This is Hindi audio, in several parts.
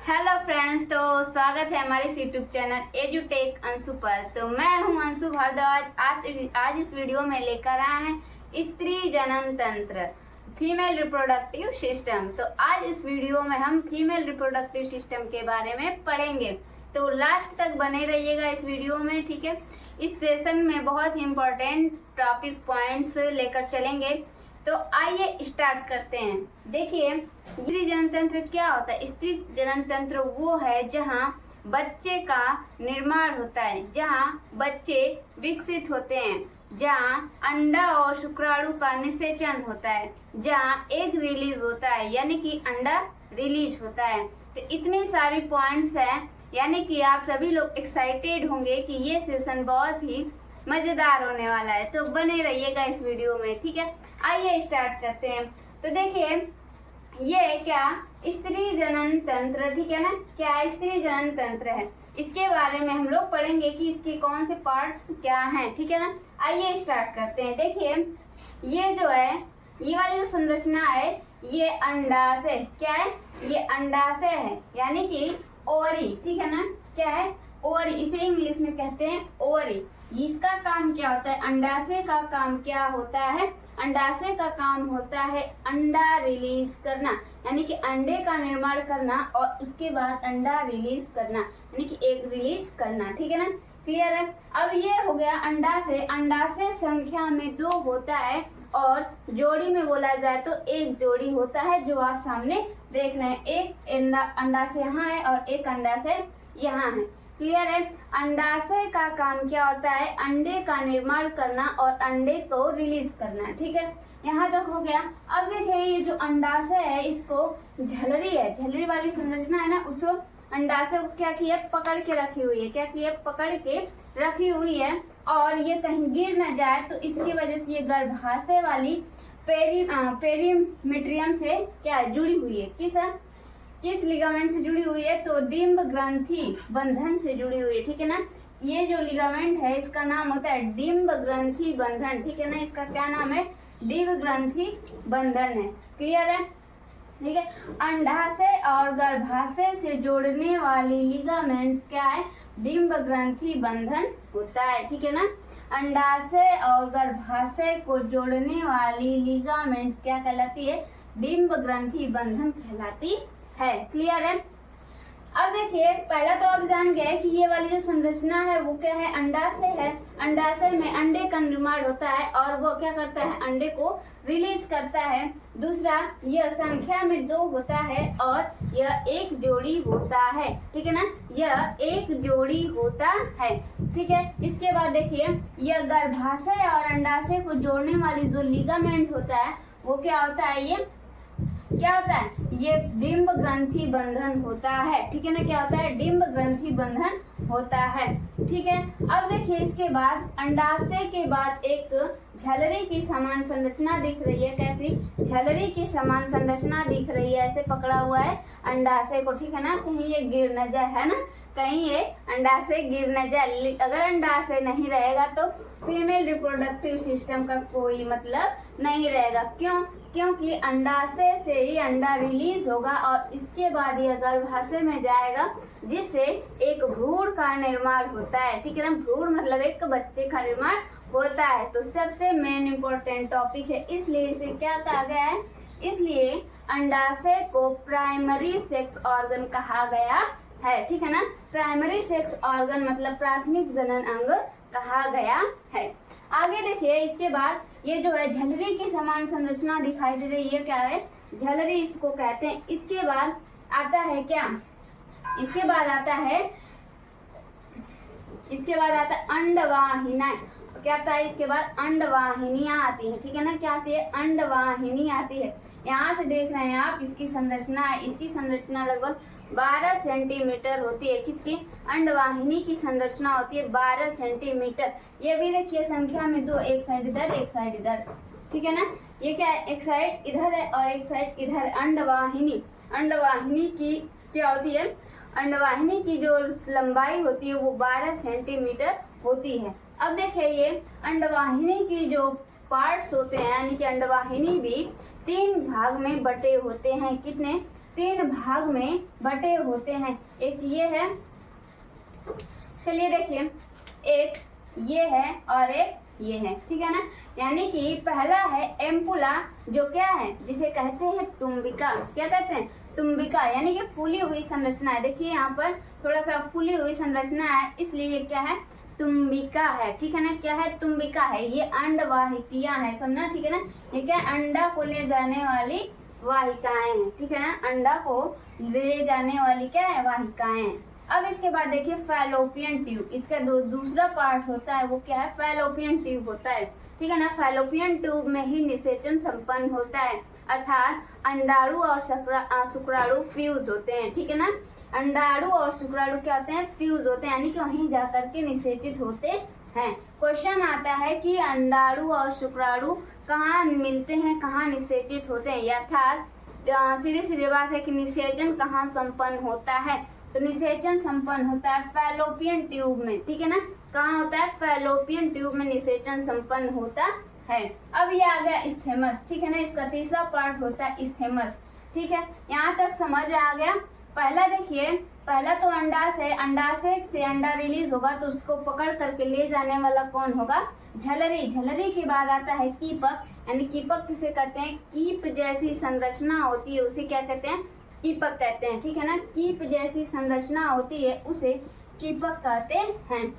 हेलो फ्रेंड्स, तो स्वागत है हमारे यूट्यूब चैनल एजुटेक अंशु पर। तो मैं हूं अंशु भारद्वाज। आज इस वीडियो में लेकर आए हैं स्त्री जनन तंत्र, फीमेल रिप्रोडक्टिव सिस्टम। तो आज इस वीडियो में हम फीमेल रिप्रोडक्टिव सिस्टम के बारे में पढ़ेंगे, तो लास्ट तक बने रहिएगा इस वीडियो में, ठीक है। इस सेशन में बहुत ही इम्पोर्टेंट टॉपिक पॉइंट्स लेकर चलेंगे। तो आइए स्टार्ट करते हैं। देखिए, स्त्री जनन तंत्र क्या होता है। स्त्री जनन तंत्र वो है जहाँ बच्चे का निर्माण होता है, जहाँ बच्चे विकसित होते हैं, जहाँ अंडा और शुक्राणु का निषेचन होता है, जहाँ एग रिलीज होता है यानी कि अंडा रिलीज होता है। तो इतनी सारी पॉइंट्स हैं, यानी कि आप सभी लोग एक्साइटेड होंगे कि ये सेशन बहुत ही मजेदार होने वाला है। तो बने रहिएगा इस वीडियो में, ठीक है। आइए स्टार्ट करते हैं। तो देखिए, ये क्या स्त्री जनन तंत्र, ठीक है ना, क्या स्त्री जनन तंत्र है, इसके बारे में हम लोग पढ़ेंगे कि इसके कौन से पार्ट्स क्या हैं, ठीक है ना। आइए स्टार्ट करते हैं। देखिए, ये जो है, ये वाली जो संरचना है, ये अंडाशय, क्या है, ये अंडाशय है यानी कि ओवरी, ठीक है ना। क्या है, ओवरी, इसे इंग्लिश में कहते हैं ओवरी। इसका काम क्या होता है, अंडाशय का काम क्या होता है, अंडाशय का काम होता है अंडा रिलीज करना, यानी कि अंडे का निर्माण करना और उसके बाद अंडा रिलीज करना, यानी कि एग रिलीज करना, ठीक है ना। क्लियर है। अब ये हो गया अंडाशय। अंडाशय संख्या में 2 होता है और जोड़ी में बोला जाए तो एक जोड़ी होता है, जो आप सामने देख रहे हैं। एक अंडाशय यहाँ है और एक अंडाशय यहाँ है। क्लियर है। अंडाशय का काम क्या होता है, अंडे का निर्माण करना और अंडे को रिलीज करना, ठीक है। यहाँ तक हो गया। अब देखिए, ये जो अंडाशय है, इसको झलरी है, झलरी वाली संरचना है ना, उसको अंडाशय को क्या किया, पकड़ के रखी हुई है, क्या किया, पकड़ के रखी हुई है। और ये कहीं गिर न जाए तो इसकी वजह से ये गर्भाशय वाली पेरीमेट्रियम से क्या जुड़ी हुई है, किस लिगामेंट से जुड़ी हुई है, तो डिंब ग्रंथि बंधन से जुड़ी हुई है, ठीक है ना। ये जो लिगामेंट है, इसका नाम होता है डिंब ग्रंथि बंधन, ठीक है ना। इसका क्या नाम है, डिंब ग्रंथि बंधन है। क्लियर है, ठीक है। अंडाशय और गर्भाशय से जोड़ने वाली लिगामेंट क्या है, डिंब ग्रंथि बंधन होता है, ठीक है ना। अंडाशय और गर्भाशय को जोड़ने वाली लिगामेंट क्या कहलाती है, डिंब ग्रंथि बंधन कहलाती है। क्लियर है। अब देखिए, पहला तो आप जान गए कि ये वाली जो संरचना है वो क्या है, अंडाशय है। अंडाशय में अंडे का निर्माण होता है और वो क्या करता है, अंडे को रिलीज करता है। दूसरा, यह संख्या में 2 होता है और यह एक जोड़ी होता है, ठीक है ना, यह एक जोड़ी होता है, ठीक है। इसके बाद देखिए, यह गर्भाशय और अंडाशय को जोड़ने वाली जो लिगामेंट होता है वो क्या होता है, ये क्या होता है, ये डिंब ग्रंथि बंधन होता है, ठीक है ना। क्या होता है, डिंब ग्रंथि बंधन होता है, ठीक है। अब देखिए, इसके बाद अंडाशय के बाद एक झलरी की समान संरचना दिख रही है। कैसी, झलरी की समान संरचना दिख रही है, ऐसे पकड़ा हुआ है अंडाशय को, ठीक है ना। कहीं ये गिर न जाए, है ना, कहीं ये अंडाशय गिर न जाए। अगर अंडाशय नहीं रहेगा तो फीमेल रिप्रोडक्टिव सिस्टम का कोई मतलब नहीं रहेगा। क्योंकि अंडाशय से ही अंडा रिलीज होगा और इसके बाद यह गर्भाशय में जाएगा, जिससे एक भ्रूण का निर्माण होता है, ठीक है ना। भ्रूण मतलब एक बच्चे का निर्माण होता है। तो सबसे मेन इम्पोर्टेंट टॉपिक है, इसलिए इसे क्या कहा गया है, इसलिए अंडाशय को प्राइमरी सेक्स ऑर्गन कहा गया है, ठीक है ना। प्राइमरी सेक्स ऑर्गन मतलब प्राथमिक जनन अंग कहा गया है। आगे देखिए, इसके बाद ये जो है झलरी की समान संरचना दिखाई दे रही है, क्या है, झलरी इसको कहते हैं। इसके बाद आता है क्या, इसके बाद आता है अंडवाहिनी। क्या आता है, इसके बाद अंडवाहिनियां आती है, ठीक है ना। क्या आती है, अंडवाहिनी आती है। यहाँ से देख रहे हैं आप, इसकी संरचना है, इसकी संरचना लगभग 12 सेंटीमीटर होती है। किसकी, अंडवाहिनी की संरचना होती है 12 सेंटीमीटर। ये भी देखिए, संख्या में 2, एक साइड इधर एक साइड इधर, ठीक है ना। ये क्या है, एक साइड इधर है और एक साइड इधर। अंडवाहिनी की क्या होती है, अंडवाहिनी की जो लंबाई होती है वो 12 सेंटीमीटर होती है। अब देखिए, ये अंडवाहिनी की जो पार्ट्स होते हैं, यानी कि अंडवाहिनी भी 3 भाग में बटे होते हैं। कितने, 3 भाग में बटे होते हैं। एक ये है, चलिए देखिए, एक ये है और एक ये है, ठीक है ना। यानी कि पहला है एम्पुला, जो क्या है, जिसे कहते हैं तुम्बिका। क्या कहते हैं? तुम्बिका, यानी कि फूली हुई संरचना है। देखिए यहाँ पर थोड़ा सा फूली हुई संरचना है, इसलिए ये क्या है, तुम्बिका है, ठीक है ना। क्या है? तुम्बिका है। ये अंडवाहिकियां है, समझना, ठीक है ना। ये क्या, अंडा को ले जाने वाली वाहिकाएं हैं, ठीक है ना। अंडा को ले जाने वाली क्या है, वाहिकाएं हैं। अब इसके बाद देखिए फैलोपियन ट्यूब, इसका दूसरा पार्ट होता है, वो क्या है, फैलोपियन ट्यूब होता है, ठीक है ना। फैलोपियन ट्यूब में ही निषेचन संपन्न होता है, अर्थात अंडाणु और शुक्राणु फ्यूज होते हैं, ठीक है ना। अंडाणु और शुक्राणु क्या होते हैं, फ्यूज होते हैं, यानी कि वहीं जाकर के निषेचित होते हैं। क्वेश्चन आता है कि अंडाणु और शुक्राणु कहाँ मिलते हैं, कहाँ निषेचित होते हैं, अर्थात सीधी सीधी बात है कि निषेचन कहाँ संपन्न होता है। तो निषेचन संपन्न होता है फैलोपियन ट्यूब में, ठीक है ना। कहाँ होता है, फैलोपियन ट्यूब में निषेचन संपन्न होता है। अब ये आ गया स्थेमस, ठीक है ना। इसका तीसरा पार्ट होता है स्थेमस, ठीक है। यहाँ तक समझ आ गया। पहला देखिए, पहला तो अंडाशय, अंडाशय से अंडा रिलीज होगा तो उसको पकड़ करके ले जाने वाला कौन होगा, झलरी। झलरी के बाद आता है कीपक, यानी कीपक किसे कहते हैं, कीप जैसी संरचना होती है उसे क्या कहते हैं, कीपक कहते हैं, ठीक है ना। कीप जैसी संरचना होती है उसे कीपक कहते हैं।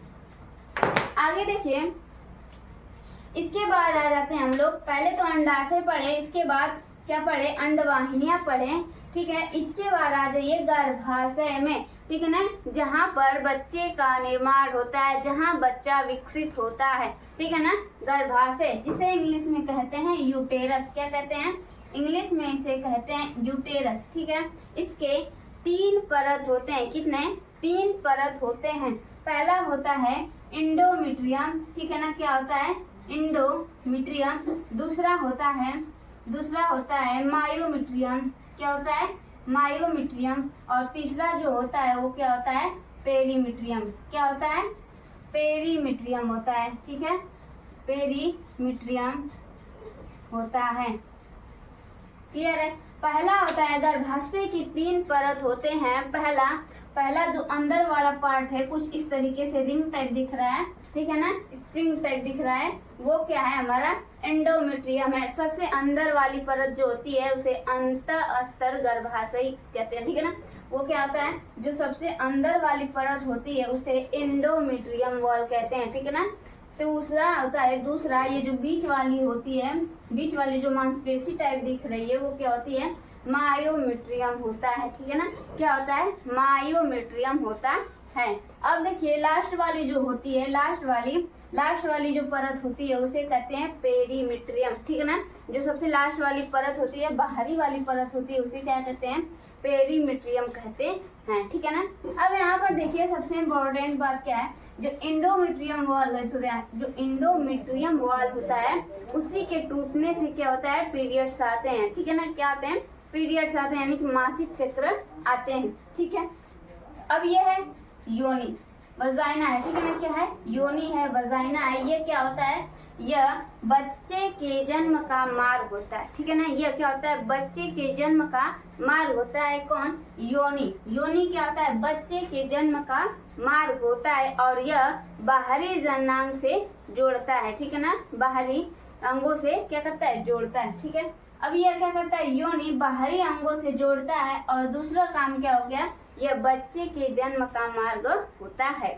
आगे देखिए, इसके बाद आ जाते हैं हम लोग, पहले तो अंडाशय पढ़े, इसके बाद क्या पढ़े, अंडवाहिनियां पढ़े, ठीक है। इसके बाद आ जाइए गर्भाशय में, ठीक है ना, जहाँ पर बच्चे का निर्माण होता है, जहाँ बच्चा विकसित होता है, ठीक है ना। गर्भाशय, जिसे इंग्लिश में कहते हैं यूटेरस। क्या कहते हैं, इंग्लिश में इसे कहते हैं यूटेरस, ठीक है। इसके 3 परत होते हैं, कितने, 3 परत होते हैं। पहला होता है इंडोमेट्रियम, ठीक है ना। क्या होता है, इंडोमेट्रियम। दूसरा होता है मायोमेट्रियम। क्या होता है, मायोमेट्रियम। और तीसरा जो होता है वो क्या होता है, पेरीमेट्रियम। क्या होता है, पेरीमेट्रियम होता है, ठीक है, पेरीमेट्रियम होता है। क्लियर है। पहला होता है गर्भाशय की 3 परत होते हैं। पहला जो अंदर वाला पार्ट है कुछ इस तरीके से रिंग टाइप दिख रहा है, ठीक है ना, स्प्रिंग टाइप दिख रहा है, वो क्या है, हमारा एंडोमेट्रियम है। सबसे अंदर वाली परत जो होती है उसे अंतःस्तर गर्भाशय कहते हैं, ठीक है ना। वो क्या होता है, जो सबसे अंदर वाली परत होती है उसे एंडोमेट्रियम वॉल कहते हैं, ठीक है ना। दूसरा होता है, ये जो बीच वाली होती है, बीच वाली जो मांसपेशी टाइप दिख रही है वो क्या होती है, मायोमेट्रियम होता है, ठीक है ना। क्या होता है, मायोमेट्रियम होता है। अब देखिए लास्ट वाली जो होती है, लास्ट वाली जो परत होती है उसे कहते हैं पेरीमेट्रियम, ठीक है ना। जो सबसे लास्ट वाली परत होती है, बाहरी वाली परत होती है, उसे क्या कहते हैं, पेरीमेट्रियम कहते हैं, ठीक है ना। अब यहाँ पर देखिए सबसे इम्पोर्टेंट बात क्या है, जो इंडोमेट्रियम वॉल होता है उसी के टूटने से क्या होता है, पीरियड्स आते हैं, ठीक है ना। क्या आते हैं, पीरियड्स आते हैं, यानी कि मासिक चक्र आते हैं, ठीक है। अब ये है योनि, वजाइना है, ठीक है ना। क्या है, योनि है, वजाइना है। ये क्या होता है, यह बच्चे के जन्म का मार्ग होता है, ठीक है ना। यह क्या होता है, बच्चे के जन्म का मार्ग होता है। कौन, योनि क्या होता है, बच्चे के जन्म का मार्ग होता है और यह बाहरी जननांग से जोड़ता है, ठीक है ना। बाहरी अंगों से क्या करता है, जोड़ता है, ठीक है। अब यह क्या करता है, योनि बाहरी अंगों से जोड़ता है और दूसरा काम क्या हो गया, यह बच्चे के जन्म का मार्ग होता है।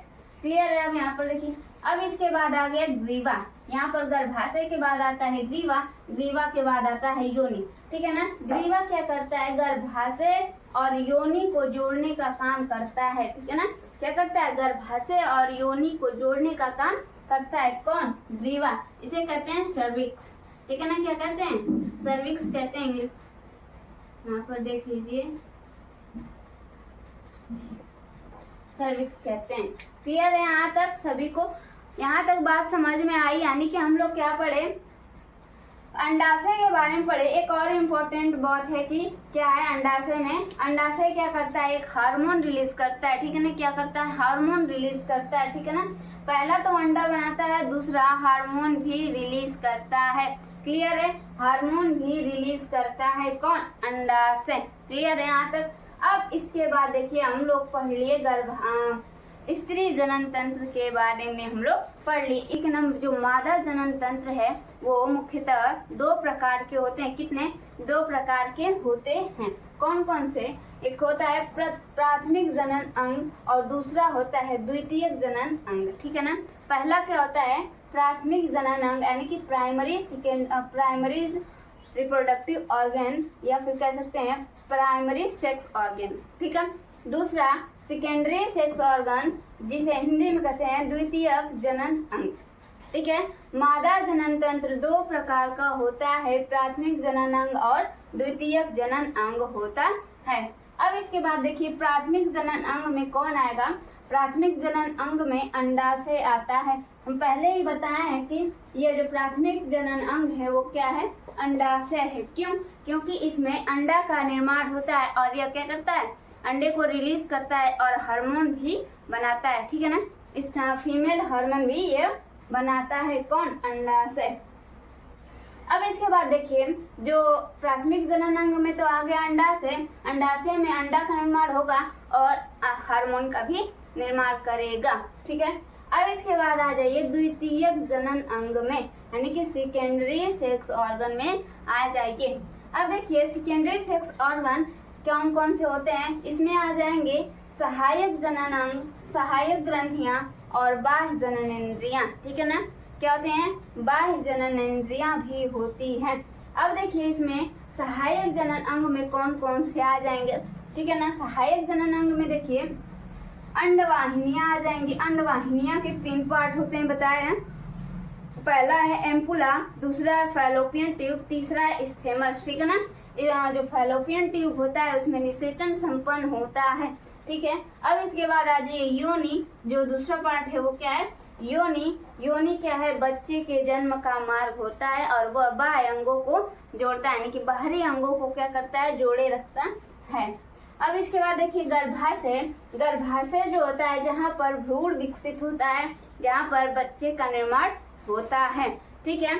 क्लियर है। अब यहाँ पर देखिए, अब इसके बाद आ गया ग्रीवा। यहाँ पर गर्भाशय के बाद आता है ग्रीवा के बाद आता है योनि, ठीक है ना। ग्रीवा क्या करता है, गर्भाशय और योनि को जोड़ने का काम करता है, ठीक है ना। क्या करता है, गर्भाशय और योनि को जोड़ने का काम करता है। कौन, ग्रीवा। इसे कहते हैं सर्विक्स, ठीक है ना। क्या कहते हैं, सर्विक्स कहते हैं इंग्लिश। यहाँ पर देख लीजिए, सर्विक्स कहते हैं। क्लियर है। यहाँ तक सभी को, यहाँ तक बात समझ में आई। यानी कि हम लोग क्या पढ़े, अंडाशय के बारे में पढ़े। एक और इम्पोर्टेंट बात है कि क्या है, अंडाशय में, अंडाशय क्या करता है, एक हार्मोन रिलीज करता है, ठीक है ना। क्या करता है, हार्मोन रिलीज करता है, ठीक है ना। पहला तो अंडा बनाता है, दूसरा हार्मोन भी रिलीज करता है। क्लियर है। हार्मोन भी रिलीज करता है कौन? अंडाशय। क्लियर है यहाँ तक। अब इसके बाद देखिए हम लोग पढ़ लिए स्त्री जनन तंत्र के बारे में हम लोग पढ़ लिए। एक नंबर जो मादा जनन तंत्र है वो मुख्यतः 2 प्रकार के होते हैं। कितने? 2 प्रकार के होते हैं। कौन कौन से? एक होता है प्राथमिक जनन अंग और दूसरा होता है द्वितीयक जनन अंग। ठीक है ना। पहला क्या होता है? प्राथमिक जनन अंग यानी कि प्राइमरी रिप्रोडक्टिव ऑर्गन या फिर कह सकते हैं प्राइमरी सेक्स ऑर्गन। ठीक है। दूसरा सेकेंडरी सेक्स ऑर्गन जिसे हिंदी में कहते हैं द्वितीयक जनन अंग। ठीक है। मादा जनन तंत्र 2 प्रकार का होता है, प्राथमिक जनन अंग और द्वितीयक जनन अंग होता है। अब इसके बाद देखिए प्राथमिक जनन अंग में कौन आएगा? प्राथमिक जनन अंग में अंडाशय आता है। हम पहले ही बताए हैं कि ये जो प्राथमिक जनन अंग है वो क्या है? अंडाशय है। क्यों? क्योंकि इसमें अंडा का निर्माण होता है और यह क्या करता है? अंडे को रिलीज करता है और हार्मोन भी बनाता है। ठीक है ना। इस फीमेल हार्मोन भी ये बनाता है कौन? अंडाशय। अब इसके बाद देखिए जो प्राथमिक जनन अंग में तो आ गया अंडाशय। अंडाशय में अंडा का निर्माण होगा और हार्मोन का भी निर्माण करेगा। ठीक है। अब इसके बाद आ जाइए द्वितीयक जनन अंग में यानी कि सेकेंडरी सेक्स ऑर्गन में आ जाइए। अब देखिए सेकेंडरी सेक्स ऑर्गन कौन कौन से होते हैं? इसमें आ जाएंगे सहायक जनन अंग, सहायक ग्रंथियां और बाह्य जननेंद्रियां। ठीक है ना। क्या होते हैं? बाह्य जननेंद्रियां भी होती हैं। अब देखिए इसमें सहायक जनन अंग में कौन कौन से आ जाएंगे? ठीक है ना। सहायक जनन अंग में देखिए अंडवाहिनियां आ जाएंगी। अंडवाहिनियां के 3 पार्ट होते हैं बताए हैं। पहला है एम्पुला, दूसरा है फैलोपियन ट्यूब, तीसरा है स्थेमस। ठीक है ना। जो फैलोपियन ट्यूब होता है उसमें निषेचन संपन्न होता है। ठीक है। अब इसके बाद आ जाइए योनि, जो दूसरा पार्ट है वो क्या है? योनि। योनि क्या है? बच्चे के जन्म का मार्ग होता है और वह बाह्य अंगों को जोड़ता है यानी कि बाहरी अंगों को क्या करता है? जोड़े रखता है। अब इसके बाद देखिए गर्भाशय। गर्भाशय जो होता है जहाँ पर भ्रूण विकसित होता है, जहाँ पर बच्चे का निर्माण होता है। ठीक है।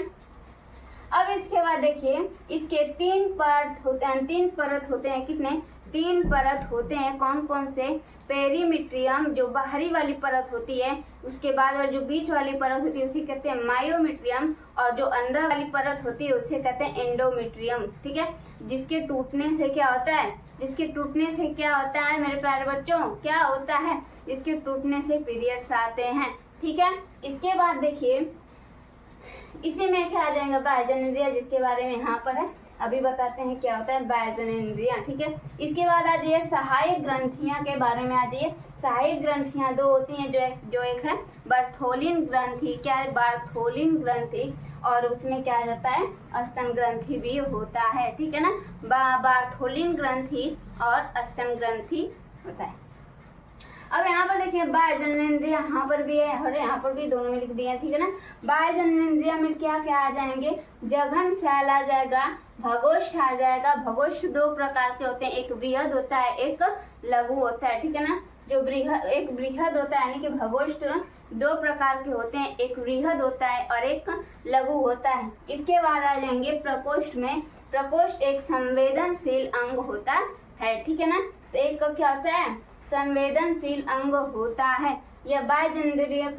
अब इसके बाद देखिए इसके 3 पार्ट होते हैं, 3 परत होते हैं। कितने? 3 परत होते हैं। कौन कौन से? पेरीमीट्रियम जो बाहरी वाली परत होती है, उसके बाद जो बीच वाली परत होती है उसे कहते हैं मायोमीट्रियम और जो अंदर वाली परत होती है उसे कहते हैं एंडोमीट्रियम। ठीक है। जिसके टूटने से क्या होता है? जिसके टूटने से क्या होता है मेरे प्यारे बच्चों? क्या होता है? इसके टूटने से पीरियड्स आते हैं। ठीक है। इसके बाद देखिए इसी में क्या आ जाएगा? बाह्य जननेंद्रियां, जिसके बारे में यहाँ पर है। अभी बताते हैं क्या होता है बाह्य जननेंद्रियां। ठीक है। इसके बाद आ जाइए सहायक ग्रंथियां के बारे में आ जाइए। सहायक ग्रंथियां 2 होती हैं, जो एक है बार्थोलिन ग्रंथि। क्या है? बार्थोलिन ग्रंथि। और उसमें क्या आ जाता है? स्तन ग्रंथि भी होता है। ठीक है ना। बार्थोलिन ग्रंथि और स्तन ग्रंथि होता है। अब यहाँ पर देखिए बाह्य जननेंद्रियां यहाँ पर भी है और यहाँ पर भी, दोनों में लिख दिए हैं। ठीक है ना। बाह्य जननेंद्रिया में क्या क्या आ जाएंगे? जघन शैल आ जाएगा, भगोष्ठ आ जाएगा। भगोष्ठ 2 प्रकार के होते हैं, एक बृहद होता है, एक लघु होता है। ठीक है ना। जो एक बृहद होता है यानी कि भगोष्ठ 2 प्रकार के होते हैं, एक बृहद होता है और एक लघु होता है। इसके बाद आ जाएंगे प्रकोष्ठ में। प्रकोष्ठ एक संवेदनशील अंग होता है। ठीक है ना। एक क्या होता है? संवेदनशील अंग होता है। यह बाह्य जननेंद्रियों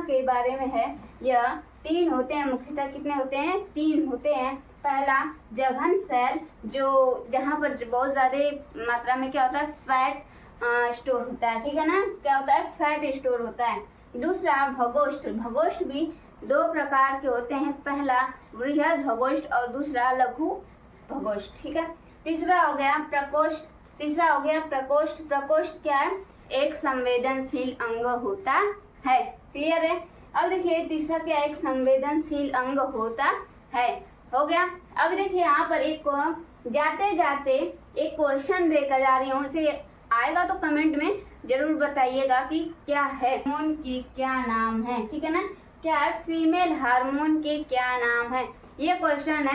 के बारे में है। यह 3 होते हैं मुख्यतः। कितने होते हैं? 3 होते हैं। पहला जघन शैल, जो जहाँ पर बहुत ज्यादा मात्रा में क्या होता है? फैट स्टोर होता है। ठीक है ना। क्या होता है? फैट स्टोर होता है। दूसरा भगोष्ठ। भगोष्ठ भी 2 प्रकार के होते हैं, पहला बृहद भगोष्ठ और दूसरा लघु भगोष्ठ। ठीक है। तीसरा हो गया प्रकोष्ठ। प्रकोष्ठ क्या है? एक संवेदनशील अंग होता है। क्लियर है। अब देखिए तीसरा क्या? एक संवेदनशील अंग होता है। हो गया। अब देखिए यहाँ पर एक जाते जाते एक क्वेश्चन देकर जा रही हूँ, उसे आएगा तो कमेंट में जरूर बताइएगा कि क्या है, हार्मोन की क्या नाम है। ठीक है ना। क्या है? फीमेल हार्मोन के क्या नाम है, ये क्वेश्चन है।